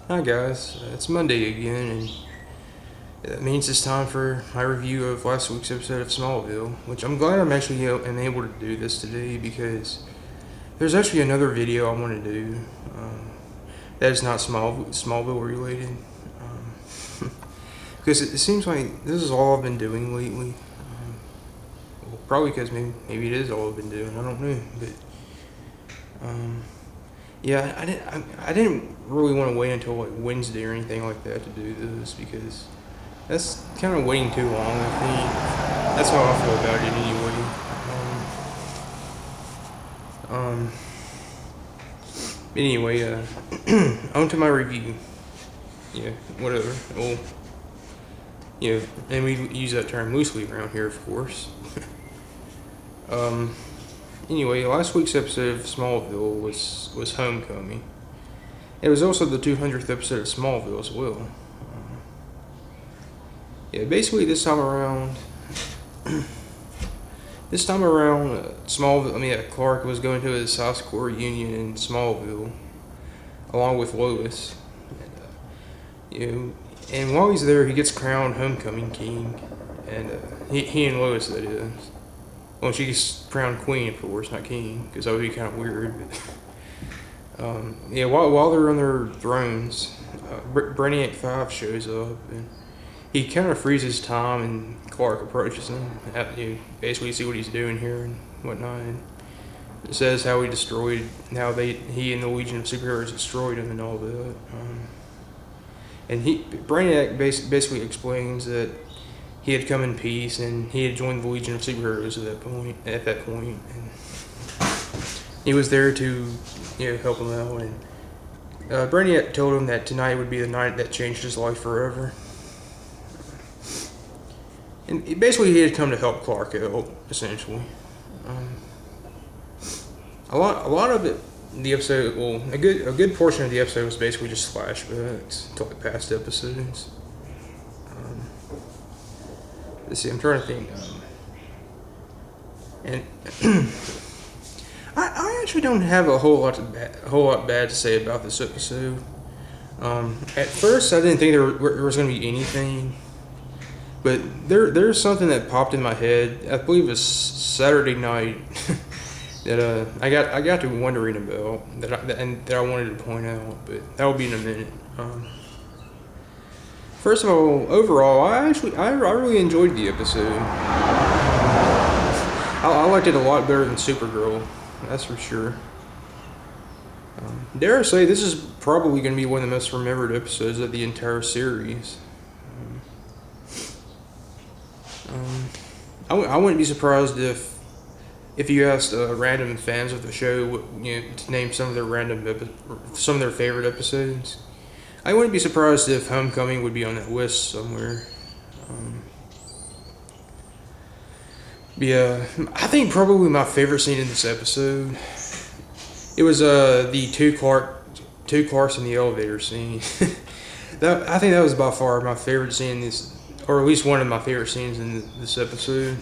Hi guys, it's Monday again, and that means it's time for my review of last week's episode of Smallville, which I'm glad I'm actually am able to do this today because there's actually another video I want to do that is not Smallville related, because it seems like this is all I've been doing lately. Well, probably because maybe it is all I've been doing. I don't know, but yeah, I didn't really want to wait until like Wednesday or anything like that to do this because that's kind of waiting too long. I think that's how I feel about it anyway. On to my review. Yeah, whatever. Well, yeah, and we use that term loosely around here, of course. um, anyway, last week's episode of Smallville was Homecoming. It was also the 200th episode of Smallville as well. Yeah, basically this time around, Smallville. Clark was going to his high school reunion in Smallville, along with Lois. And while he's there, he gets crowned Homecoming King, and he and Lois, that is. Well, she gets crowned Queen, of course, not King, because that would be kind of weird. But while they're on their thrones, Brainiac 5 shows up, and he kind of freezes time, and Clark approaches him, basically see what he's doing here and whatnot. And it says how he and the Legion of Superheroes destroyed him and all that. And Brainiac basically explains that he had come in peace and he had joined the Legion of Superheroes at that point, and he was there to help him out. And Brainiac told him that tonight would be the night that changed his life forever. And basically, he had come to help Clark out, essentially. A lot of it, the episode, well, a good portion of the episode was basically just flashbacks to like past episodes. Let's see, I'm trying to think. And I actually don't have a whole lot bad to say about this episode. At first, I didn't think there was going to be anything. But there's something that popped in my head. I believe it was Saturday night that I got to wondering about that I wanted to point out. But that will be in a minute. First of all, overall, I really enjoyed the episode. I liked it a lot better than Supergirl. That's for sure. Dare I say, this is probably going to be one of the most remembered episodes of the entire series. I wouldn't be surprised if you asked random fans of the show, to name some of their favorite episodes. I wouldn't be surprised if Homecoming would be on that list somewhere. I think probably my favorite scene in this episode, it was the two Clarks in the elevator scene. I think that was by far my favorite scene in this, or at least one of my favorite scenes in this episode.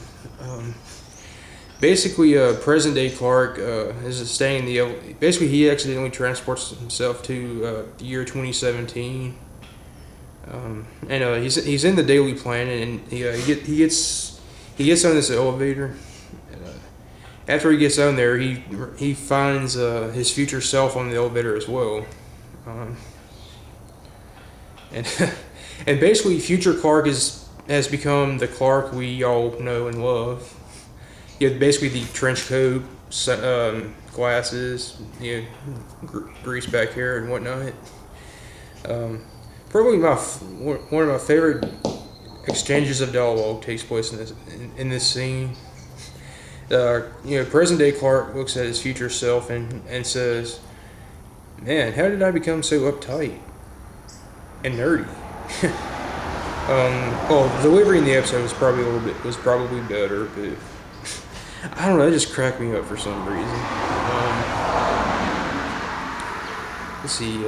Basically, present day Clark is staying in the elevator. Basically, he accidentally transports himself to the year 2017, and he's in the Daily Planet, and he gets on this elevator. And, after he gets on there, he finds his future self on the elevator as well, and and basically, future Clark has become the Clark we all know and love. Basically the trench coat, glasses, grease back hair and whatnot. Probably one of my favorite exchanges of dialogue takes place in this scene. Present day Clark looks at his future self and says, "Man, how did I become so uptight and nerdy?" The delivery in the episode was probably better, but I don't know. It just cracked me up for some reason. Let's see.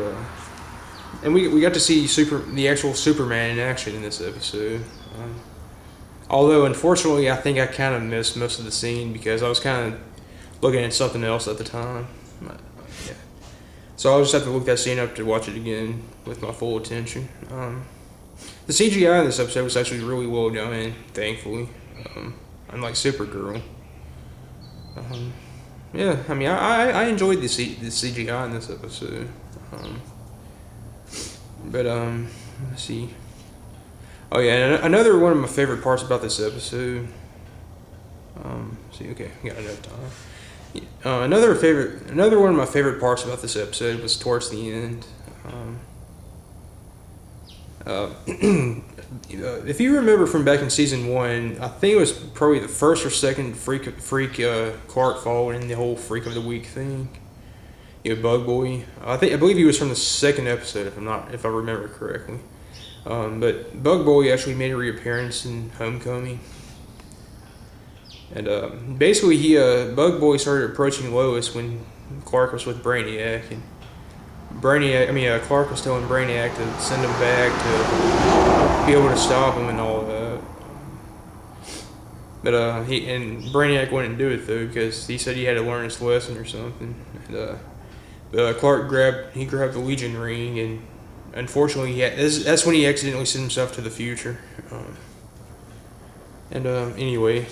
And we got to see the actual Superman in action in this episode. Although unfortunately, I think I kind of missed most of the scene because I was kind of looking at something else at the time. Yeah. So I'll just have to look that scene up to watch it again with my full attention. The CGI in this episode was actually really well done, thankfully. Unlike Supergirl. Yeah, I mean, I enjoyed the CGI in this episode. But let's see. Oh yeah, and another one of my favorite parts about this episode. See, okay, we got enough time. Another one of my favorite parts about this episode was towards the end. If you remember from back in season 1, I think it was probably the first or second freak Clark fall in the whole Freak of the Week thing. Bug Boy. I believe he was from the second episode, if I remember correctly. But Bug Boy actually made a reappearance in Homecoming. And basically, Bug Boy started approaching Lois when Clark was with Brainiac, and Clark was telling Brainiac to send him back to be able to stop him and all that. But Brainiac wouldn't do it though, because he said he had to learn his lesson or something. And Clark grabbed the Legion ring, and unfortunately, that's when he accidentally sent himself to the future. Anyway.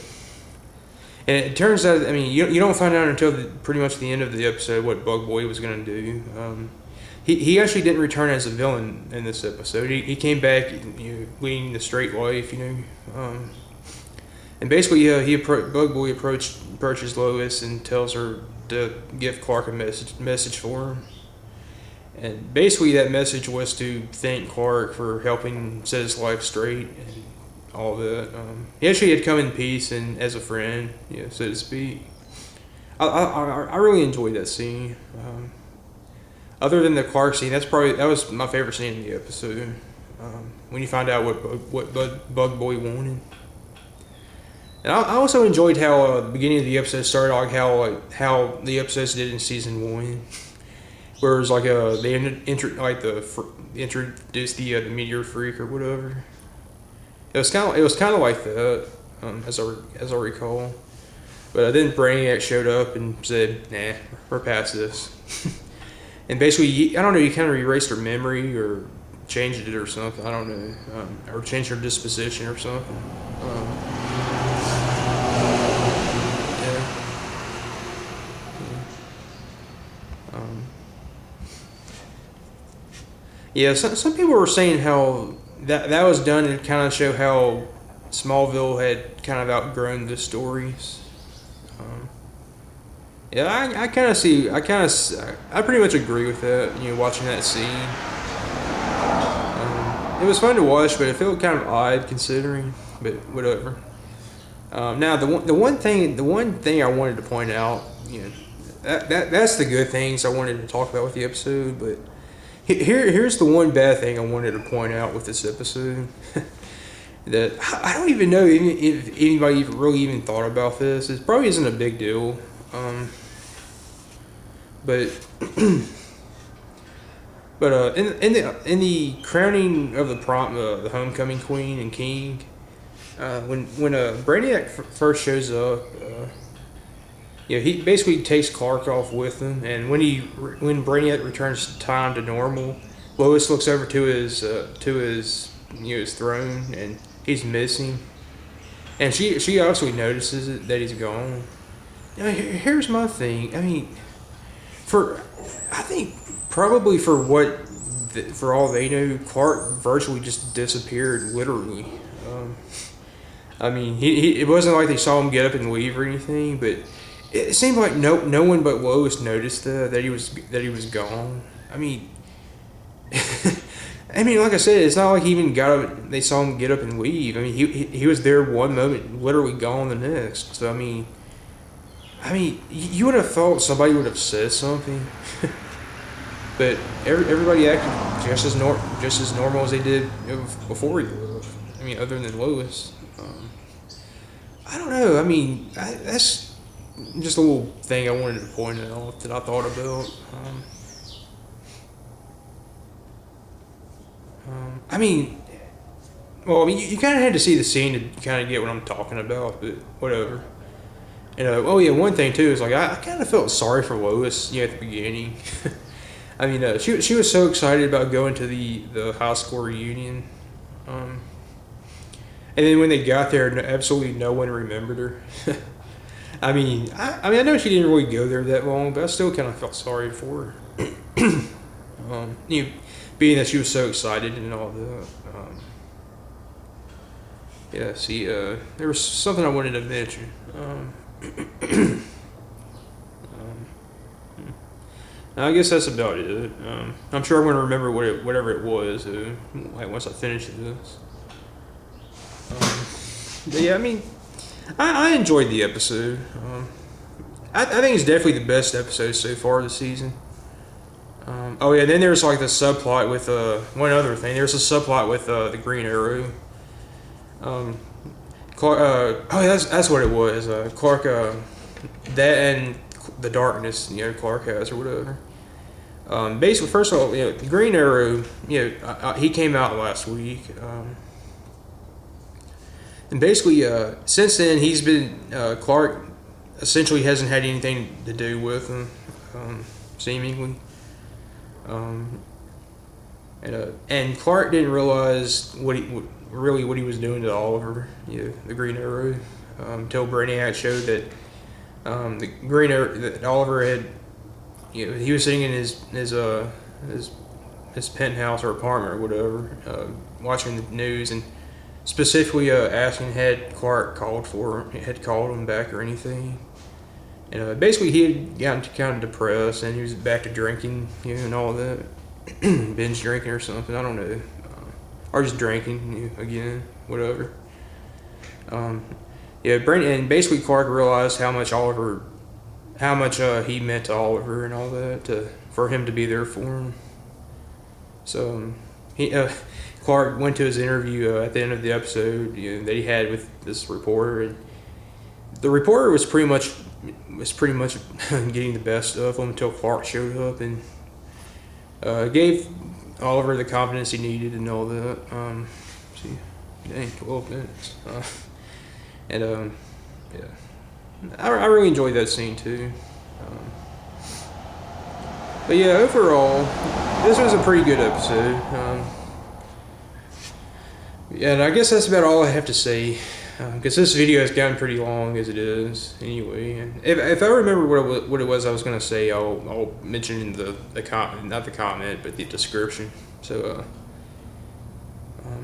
And it turns out, I mean, you don't find out until pretty much the end of the episode what Bug Boy was going to do. He actually didn't return as a villain in this episode. He came back, leading the straight life, and basically, Bug Boy approaches Lois and tells her to give Clark a message for him. And basically, that message was to thank Clark for helping set his life straight and all that. He actually had come in peace and as a friend, so to speak. I really enjoyed that scene. Other than the Clark scene, that was my favorite scene in the episode. When you find out what Bug Boy wanted. And I also enjoyed how the beginning of the episode started, like how the episodes did in season 1, where it was like they introduced the meteor freak or whatever. It was kind of like that, as I recall. But then Brainiac showed up and said, "Nah, we're past this." And basically, I don't know, you kind of erased her memory or changed it or something. I don't know, or changed her disposition or something. Yeah, some people were saying how that was done to kind of show how Smallville had kind of outgrown the stories. I pretty much agree with that. Watching that scene, it was fun to watch, but it felt kind of odd considering. But whatever. Now the one thing I wanted to point out, that's the good things I wanted to talk about with the episode, but. Here's the one bad thing I wanted to point out with this episode. That I don't even know if anybody really even thought about this. It probably isn't a big deal. But in the crowning of the homecoming queen and king, when Brainiac first shows up. He basically takes Clark off with him, and when Brainiac returns time to normal, Lois looks over to his throne, and he's missing, and she obviously notices it, that he's gone. Here's my thing. I mean, I think probably for all they know, Clark virtually just disappeared, literally. I mean, it wasn't like they saw him get up and leave or anything, but. It seemed like no one but Lois noticed that he was gone. I mean, like I said, it's not like he even got up. They saw him get up and leave. I mean, he was there one moment, literally gone the next. So I mean, you would have thought somebody would have said something, but everybody acted just as normal as they did before he left. I mean, other than Lois. I don't know. I mean, that's. Just a little thing I wanted to point out that I thought about. You kind of had to see the scene to kind of get what I'm talking about, but whatever. And one thing too is like I kind of felt sorry for Lois, at the beginning. I mean, she was so excited about going to the high school reunion, and then when they got there, absolutely no one remembered her. I know she didn't really go there that long, but I still kind of felt sorry for her. You know, being that she was so excited and all that. Yeah, see, there was something I wanted to mention. I guess that's about it. I'm sure I'm going to remember whatever it was like once I finish this. But yeah, I mean, I enjoyed the episode. I think it's definitely the best episode so far this season. Oh yeah, then there's like the subplot with one other thing. There's a subplot with the Green Arrow. Clark, oh yeah, that's what it was. Clark, that and the darkness, Clark has or whatever. Basically, first of all, the Green Arrow, he came out last week. And basically, since then, he's been Clark essentially hasn't had anything to do with him, seemingly. And Clark didn't realize what he was doing to Oliver, the Green Arrow, until Brainiac showed that the Green Arrow, that Oliver had, he was sitting in his penthouse or apartment or whatever, watching the news and specifically asking had Clark called him back or anything. And basically he had gotten kind of depressed and he was back to drinking, and all that. Binge drinking or something, I don't know. Or just drinking, again, whatever. And basically Clark realized how much he meant to Oliver and all that, for him to be there for him. So, Clark went to his interview at the end of the episode that he had with this reporter, and the reporter was pretty much getting the best of him until Clark showed up and gave Oliver the confidence he needed and all that. See, dang, 12 minutes. Yeah, I really enjoyed that scene too. But yeah, overall, this was a pretty good episode. Yeah, and I guess that's about all I have to say, because this video has gotten pretty long as it is anyway. And if I remember what it was I was going to say, I'll mention in the comment, not the comment, but the description. So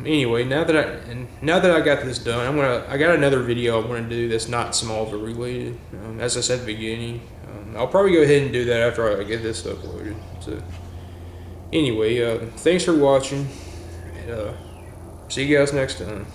anyway, now that I got this done, I got another video I want to do that's not Smallville related. As I said at the beginning, I'll probably go ahead and do that after I get this uploaded. So anyway, thanks for watching, and see you guys next time.